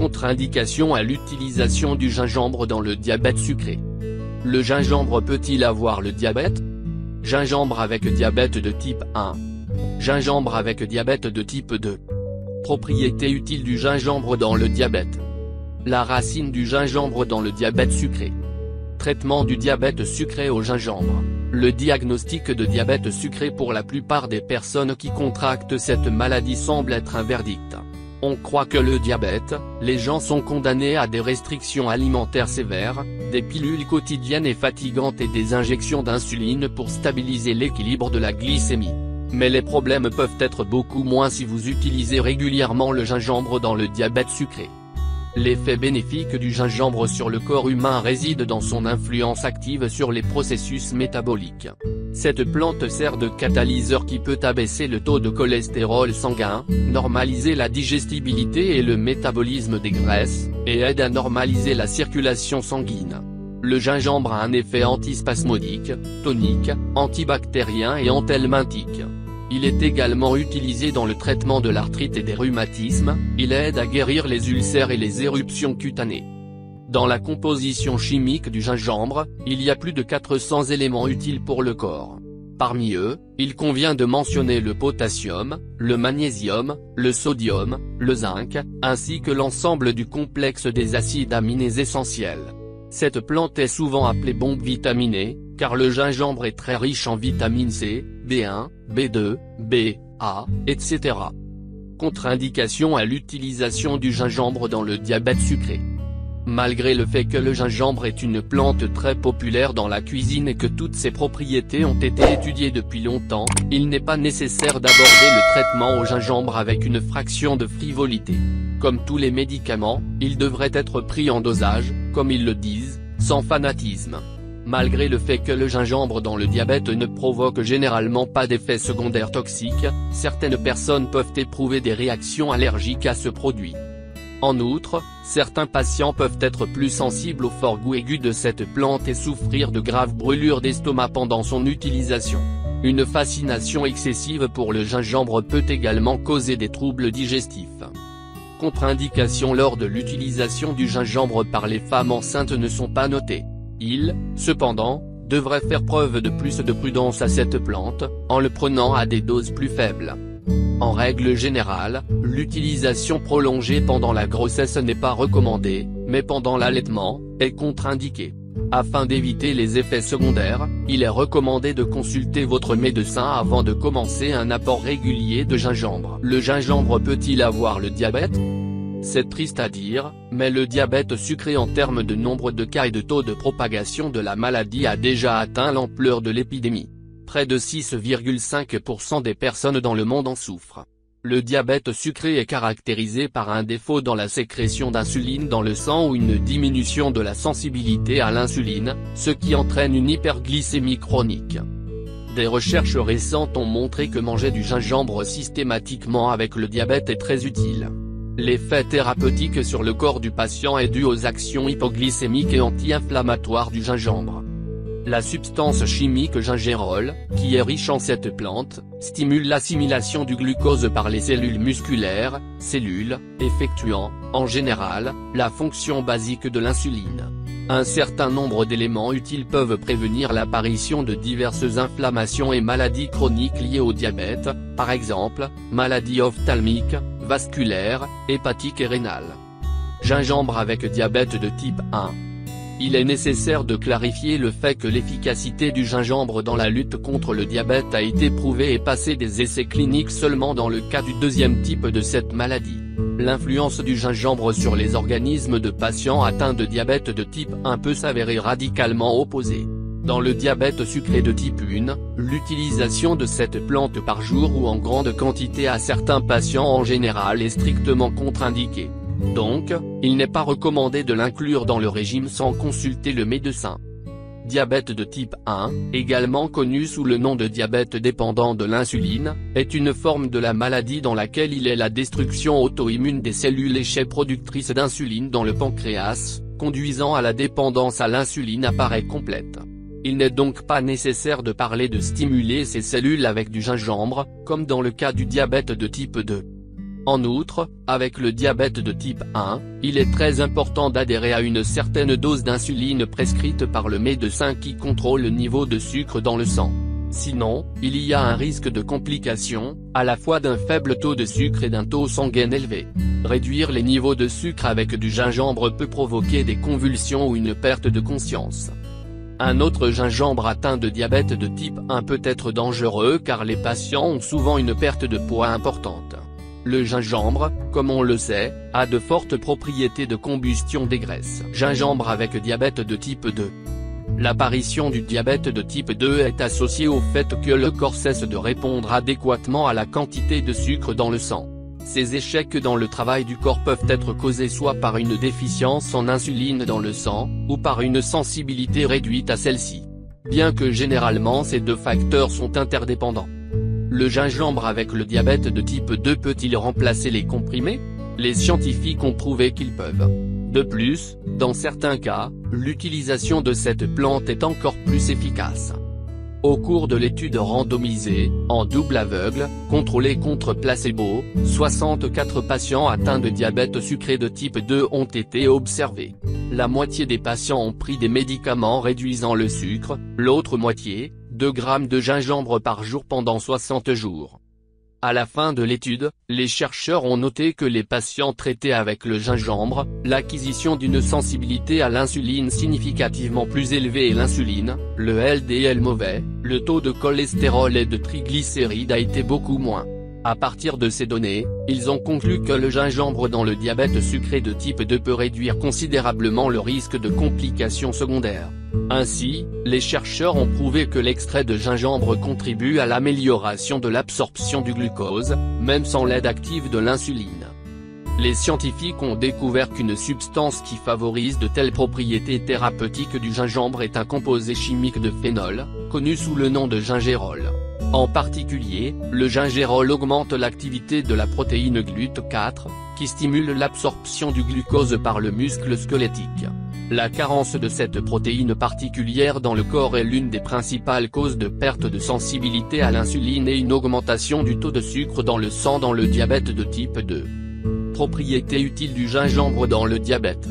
Contre-indication à l'utilisation du gingembre dans le diabète sucré. Le gingembre peut-il avoir le diabète? Gingembre avec diabète de type 1. Gingembre avec diabète de type 2. Propriétés utiles du gingembre dans le diabète. La racine du gingembre dans le diabète sucré. Traitement du diabète sucré au gingembre. Le diagnostic de diabète sucré pour la plupart des personnes qui contractent cette maladie semble être un verdict. On croit que le diabète, les gens sont condamnés à des restrictions alimentaires sévères, des pilules quotidiennes et fatigantes et des injections d'insuline pour stabiliser l'équilibre de la glycémie. Mais les problèmes peuvent être beaucoup moins si vous utilisez régulièrement le gingembre dans le diabète sucré. L'effet bénéfique du gingembre sur le corps humain réside dans son influence active sur les processus métaboliques. Cette plante sert de catalyseur qui peut abaisser le taux de cholestérol sanguin, normaliser la digestibilité et le métabolisme des graisses, et aide à normaliser la circulation sanguine. Le gingembre a un effet antispasmodique, tonique, antibactérien et anthelmintique. Il est également utilisé dans le traitement de l'arthrite et des rhumatismes, il aide à guérir les ulcères et les éruptions cutanées. Dans la composition chimique du gingembre, il y a plus de 400 éléments utiles pour le corps. Parmi eux, il convient de mentionner le potassium, le magnésium, le sodium, le zinc, ainsi que l'ensemble du complexe des acides aminés essentiels. Cette plante est souvent appelée bombe vitaminée, car le gingembre est très riche en vitamine C, B1, B2, B, A, etc. Contre-indication à l'utilisation du gingembre dans le diabète sucré. Malgré le fait que le gingembre est une plante très populaire dans la cuisine et que toutes ses propriétés ont été étudiées depuis longtemps, il n'est pas nécessaire d'aborder le traitement au gingembre avec une fraction de frivolité. Comme tous les médicaments, il devrait être pris en dosage, comme ils le disent, sans fanatisme. Malgré le fait que le gingembre dans le diabète ne provoque généralement pas d'effets secondaires toxiques, certaines personnes peuvent éprouver des réactions allergiques à ce produit. En outre, certains patients peuvent être plus sensibles au fort goût aigu de cette plante et souffrir de graves brûlures d'estomac pendant son utilisation. Une fascination excessive pour le gingembre peut également causer des troubles digestifs. Contre-indications lors de l'utilisation du gingembre par les femmes enceintes ne sont pas notées. Il, cependant, devrait faire preuve de plus de prudence à cette plante, en le prenant à des doses plus faibles. En règle générale, l'utilisation prolongée pendant la grossesse n'est pas recommandée, mais pendant l'allaitement, est contre-indiquée. Afin d'éviter les effets secondaires, il est recommandé de consulter votre médecin avant de commencer un apport régulier de gingembre. Le gingembre peut-il avoir le diabète? C'est triste à dire, mais le diabète sucré en termes de nombre de cas et de taux de propagation de la maladie a déjà atteint l'ampleur de l'épidémie. Près de 6,5% des personnes dans le monde en souffrent. Le diabète sucré est caractérisé par un défaut dans la sécrétion d'insuline dans le sang ou une diminution de la sensibilité à l'insuline, ce qui entraîne une hyperglycémie chronique. Des recherches récentes ont montré que manger du gingembre systématiquement avec le diabète est très utile. L'effet thérapeutique sur le corps du patient est dû aux actions hypoglycémiques et anti-inflammatoires du gingembre. La substance chimique gingérol, qui est riche en cette plante, stimule l'assimilation du glucose par les cellules musculaires, cellules, effectuant, en général, la fonction basique de l'insuline. Un certain nombre d'éléments utiles peuvent prévenir l'apparition de diverses inflammations et maladies chroniques liées au diabète, par exemple, maladies ophtalmiques, vasculaires, hépatiques et rénales. Gingembre avec diabète de type 1. Il est nécessaire de clarifier le fait que l'efficacité du gingembre dans la lutte contre le diabète a été prouvée et passé des essais cliniques seulement dans le cas du deuxième type de cette maladie. L'influence du gingembre sur les organismes de patients atteints de diabète de type 1 peut s'avérer radicalement opposée. Dans le diabète sucré de type 1, l'utilisation de cette plante par jour ou en grande quantité à certains patients en général est strictement contre-indiquée. Donc, il n'est pas recommandé de l'inclure dans le régime sans consulter le médecin. Diabète de type 1, également connu sous le nom de diabète dépendant de l'insuline, est une forme de la maladie dans laquelle il est la destruction auto-immune des cellules échec productrices d'insuline dans le pancréas, conduisant à la dépendance à l'insuline apparaît complète. Il n'est donc pas nécessaire de parler de stimuler ces cellules avec du gingembre, comme dans le cas du diabète de type 2. En outre, avec le diabète de type 1, il est très important d'adhérer à une certaine dose d'insuline prescrite par le médecin qui contrôle le niveau de sucre dans le sang. Sinon, il y a un risque de complications, à la fois d'un faible taux de sucre et d'un taux sanguin élevé. Réduire les niveaux de sucre avec du gingembre peut provoquer des convulsions ou une perte de conscience. Un autre gingembre atteint de diabète de type 1 peut être dangereux car les patients ont souvent une perte de poids importante. Le gingembre, comme on le sait, a de fortes propriétés de combustion des graisses. Gingembre avec diabète de type 2. L'apparition du diabète de type 2 est associée au fait que le corps cesse de répondre adéquatement à la quantité de sucre dans le sang. Ces échecs dans le travail du corps peuvent être causés soit par une déficience en insuline dans le sang, ou par une sensibilité réduite à celle-ci. Bien que généralement ces deux facteurs sont interdépendants. Le gingembre avec le diabète de type 2 peut-il remplacer les comprimés? Les scientifiques ont prouvé qu'ils peuvent. De plus, dans certains cas, l'utilisation de cette plante est encore plus efficace. Au cours de l'étude randomisée, en double aveugle, contrôlée contre placebo, 64 patients atteints de diabète sucré de type 2 ont été observés. La moitié des patients ont pris des médicaments réduisant le sucre, l'autre moitié, 2 grammes de gingembre par jour pendant 60 jours. À la fin de l'étude, les chercheurs ont noté que les patients traités avec le gingembre, l'acquisition d'une sensibilité à l'insuline significativement plus élevée et l'insuline, le LDL mauvais, le taux de cholestérol et de triglycérides a été beaucoup moins. À partir de ces données, ils ont conclu que le gingembre dans le diabète sucré de type 2 peut réduire considérablement le risque de complications secondaires. Ainsi, les chercheurs ont prouvé que l'extrait de gingembre contribue à l'amélioration de l'absorption du glucose, même sans l'aide active de l'insuline. Les scientifiques ont découvert qu'une substance qui favorise de telles propriétés thérapeutiques du gingembre est un composé chimique de phénol, connu sous le nom de gingérol. En particulier, le gingérol augmente l'activité de la protéine GLUT4, qui stimule l'absorption du glucose par le muscle squelettique. La carence de cette protéine particulière dans le corps est l'une des principales causes de perte de sensibilité à l'insuline et une augmentation du taux de sucre dans le sang dans le diabète de type 2. Propriétés utiles du gingembre dans le diabète.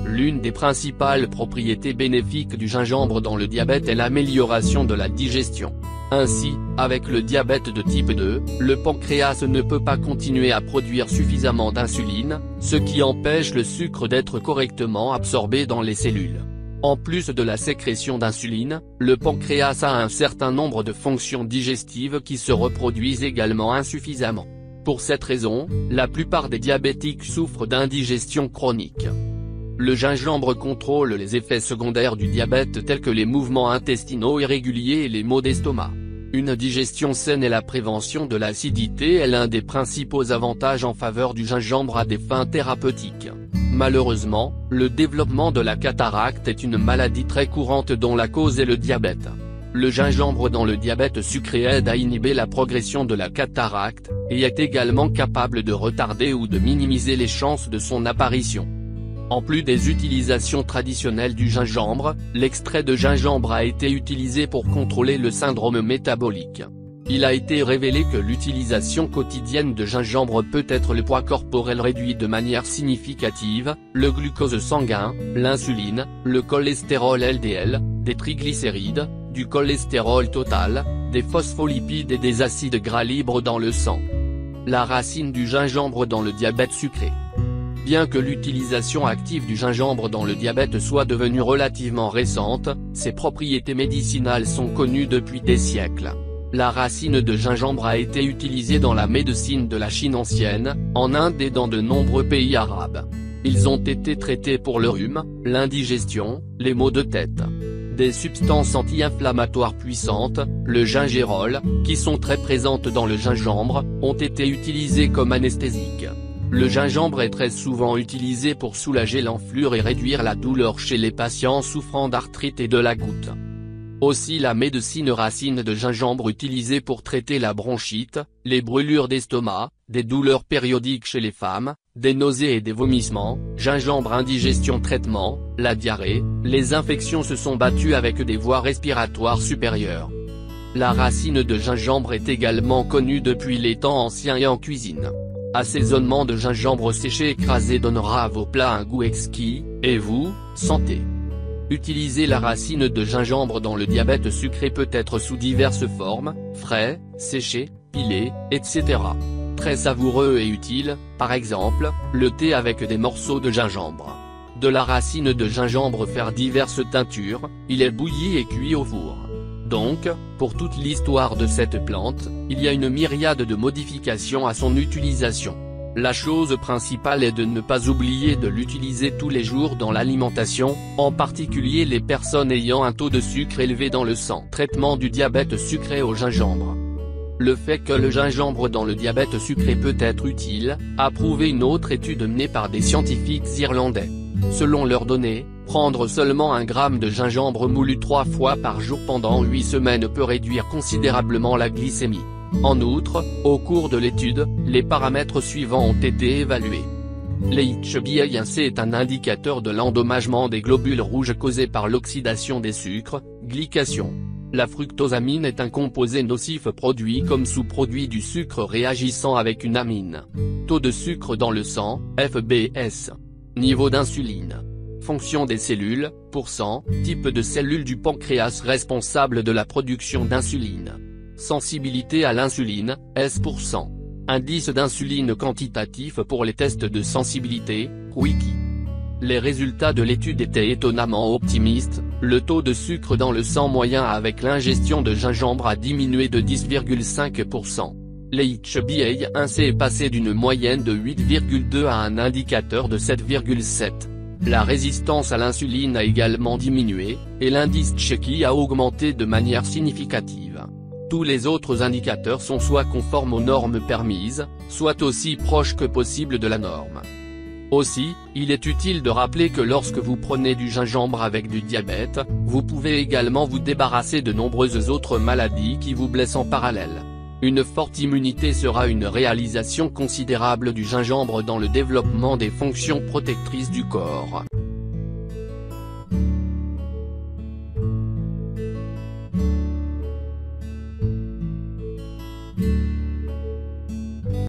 L'une des principales propriétés bénéfiques du gingembre dans le diabète est l'amélioration de la digestion. Ainsi, avec le diabète de type 2, le pancréas ne peut pas continuer à produire suffisamment d'insuline, ce qui empêche le sucre d'être correctement absorbé dans les cellules. En plus de la sécrétion d'insuline, le pancréas a un certain nombre de fonctions digestives qui se reproduisent également insuffisamment. Pour cette raison, la plupart des diabétiques souffrent d'indigestion chronique. Le gingembre contrôle les effets secondaires du diabète tels que les mouvements intestinaux irréguliers et les maux d'estomac. Une digestion saine et la prévention de l'acidité est l'un des principaux avantages en faveur du gingembre à des fins thérapeutiques. Malheureusement, le développement de la cataracte est une maladie très courante dont la cause est le diabète. Le gingembre dans le diabète sucré aide à inhiber la progression de la cataracte, et est également capable de retarder ou de minimiser les chances de son apparition. En plus des utilisations traditionnelles du gingembre, l'extrait de gingembre a été utilisé pour contrôler le syndrome métabolique. Il a été révélé que l'utilisation quotidienne de gingembre peut être le poids corporel réduit de manière significative, le glucose sanguin, l'insuline, le cholestérol LDL, des triglycérides, du cholestérol total, des phospholipides et des acides gras libres dans le sang. La racine du gingembre dans le diabète sucré. Bien que l'utilisation active du gingembre dans le diabète soit devenue relativement récente, ses propriétés médicinales sont connues depuis des siècles. La racine de gingembre a été utilisée dans la médecine de la Chine ancienne, en Inde et dans de nombreux pays arabes. Ils ont été traités pour le rhume, l'indigestion, les maux de tête. Des substances anti-inflammatoires puissantes, le gingérol, qui sont très présentes dans le gingembre, ont été utilisées comme anesthésiques. Le gingembre est très souvent utilisé pour soulager l'enflure et réduire la douleur chez les patients souffrant d'arthrite et de la goutte. Aussi la médecine racine de gingembre utilisée pour traiter la bronchite, les brûlures d'estomac, des douleurs périodiques chez les femmes, des nausées et des vomissements, gingembre indigestion traitement, la diarrhée, les infections se sont battues avec des voies respiratoires supérieures. La racine de gingembre est également connue depuis les temps anciens et en cuisine. Assaisonnement de gingembre séché écrasé donnera à vos plats un goût exquis, et vous, santé. Utiliser la racine de gingembre dans le diabète sucré peut être sous diverses formes, frais, séché, pilé, etc. Très savoureux et utile, par exemple, le thé avec des morceaux de gingembre. De la racine de gingembre faire diverses teintures, il est bouilli et cuit au four. Donc, pour toute l'histoire de cette plante, il y a une myriade de modifications à son utilisation. La chose principale est de ne pas oublier de l'utiliser tous les jours dans l'alimentation, en particulier les personnes ayant un taux de sucre élevé dans le sang. Traitement du diabète sucré au gingembre. Le fait que le gingembre dans le diabète sucré peut être utile, a prouvé une autre étude menée par des scientifiques irlandais. Selon leurs données, prendre seulement 1 gramme de gingembre moulu 3 fois par jour pendant 8 semaines peut réduire considérablement la glycémie. En outre, au cours de l'étude, les paramètres suivants ont été évalués. L'HbA1c est un indicateur de l'endommagement des globules rouges causé par l'oxydation des sucres, glycation. La fructosamine est un composé nocif produit comme sous-produit du sucre réagissant avec une amine. Taux de sucre dans le sang, FBS. Niveau d'insuline. Fonction des cellules, %, type de cellules du pancréas responsable de la production d'insuline. Sensibilité à l'insuline, S%. Indice d'insuline quantitatif pour les tests de sensibilité, Wiki. Les résultats de l'étude étaient étonnamment optimistes, le taux de sucre dans le sang moyen avec l'ingestion de gingembre a diminué de 10,5%. L'HbA1c est passé d'une moyenne de 8,2 à un indicateur de 7,7. La résistance à l'insuline a également diminué, et l'indice Tchéki a augmenté de manière significative. Tous les autres indicateurs sont soit conformes aux normes permises, soit aussi proches que possible de la norme. Aussi, il est utile de rappeler que lorsque vous prenez du gingembre avec du diabète, vous pouvez également vous débarrasser de nombreuses autres maladies qui vous blessent en parallèle. Une forte immunité sera une réalisation considérable du gingembre dans le développement des fonctions protectrices du corps.